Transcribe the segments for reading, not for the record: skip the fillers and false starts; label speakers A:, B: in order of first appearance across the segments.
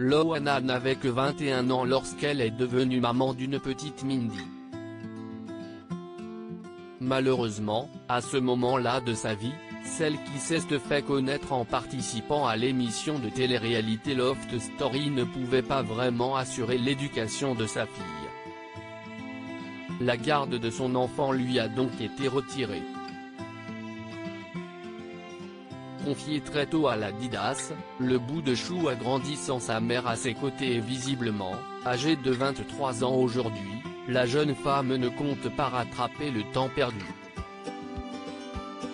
A: Loana n'avait que 21 ans lorsqu'elle est devenue maman d'une petite Mindy. Malheureusement, à ce moment-là de sa vie, celle qui s'est fait connaître en participant à l'émission de télé-réalité Loft Story ne pouvait pas vraiment assurer l'éducation de sa fille. La garde de son enfant lui a donc été retirée. Confié très tôt à la Didas, le bout de chou a grandi sans sa mère à ses côtés et visiblement, âgée de 23 ans aujourd'hui, la jeune femme ne compte pas rattraper le temps perdu.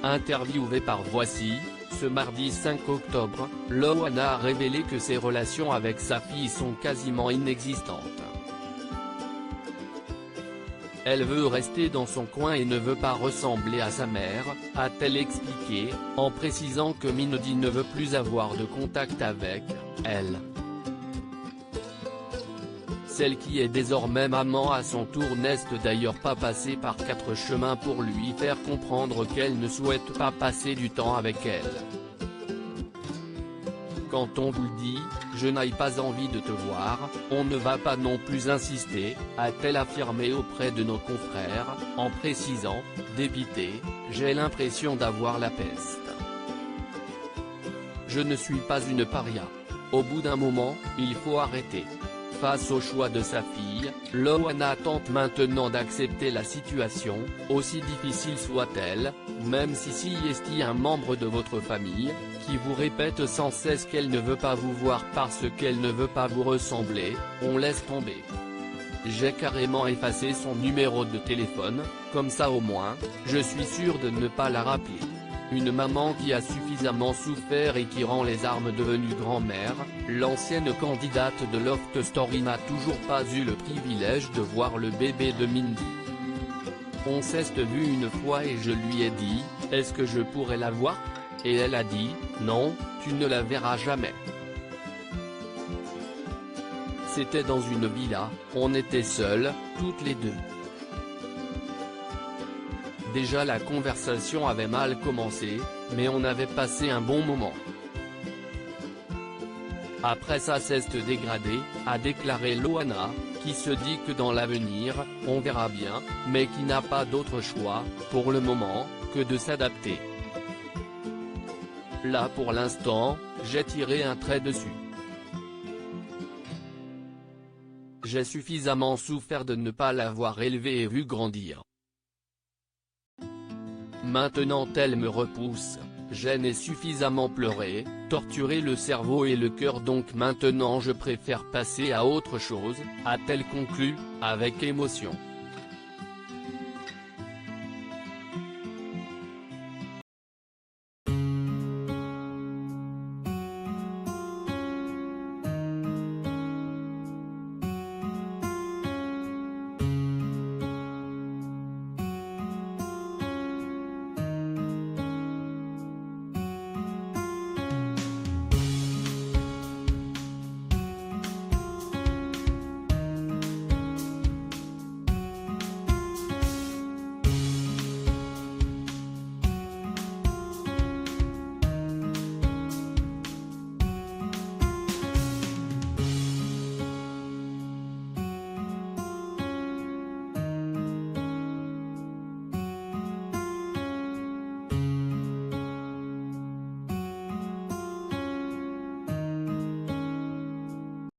A: Interviewée par Voici, ce mardi 5 octobre, Loana a révélé que ses relations avec sa fille sont quasiment inexistantes. Elle veut rester dans son coin et ne veut pas ressembler à sa mère, a-t-elle expliqué, en précisant que Mindy ne veut plus avoir de contact avec elle. Celle qui est désormais maman à son tour n'est d'ailleurs pas passée par 4 chemins pour lui faire comprendre qu'elle ne souhaite pas passer du temps avec elle. Quand on vous le dit, je n'ai pas envie de te voir, on ne va pas non plus insister, a-t-elle affirmé auprès de nos confrères, en précisant, dépitée, j'ai l'impression d'avoir la peste. Je ne suis pas une paria. Au bout d'un moment, il faut arrêter. Face au choix de sa fille, Loana tente maintenant d'accepter la situation, aussi difficile soit-elle, même si est un membre de votre famille, qui vous répète sans cesse qu'elle ne veut pas vous voir parce qu'elle ne veut pas vous ressembler, on laisse tomber. J'ai carrément effacé son numéro de téléphone, comme ça au moins, je suis sûr de ne pas la rappeler. Une maman qui a suffisamment souffert et qui rend les armes devenues grand-mère, l'ancienne candidate de Loft Story n'a toujours pas eu le privilège de voir le bébé de Mindy. On s'est vu une fois et je lui ai dit, est-ce que je pourrais la voir? Et elle a dit, non, tu ne la verras jamais. C'était dans une villa, on était seuls, toutes les deux. Déjà la conversation avait mal commencé, mais on avait passé un bon moment. Après ça s'est dégradé, a déclaré Loana, qui se dit que dans l'avenir, on verra bien, mais qui n'a pas d'autre choix, pour le moment, que de s'adapter. Là pour l'instant, j'ai tiré un trait dessus. J'ai suffisamment souffert de ne pas l'avoir élevée et vue grandir. Maintenant elle me repousse, j'ai suffisamment pleuré, torturé le cerveau et le cœur donc maintenant je préfère passer à autre chose, a-t-elle conclu, avec émotion.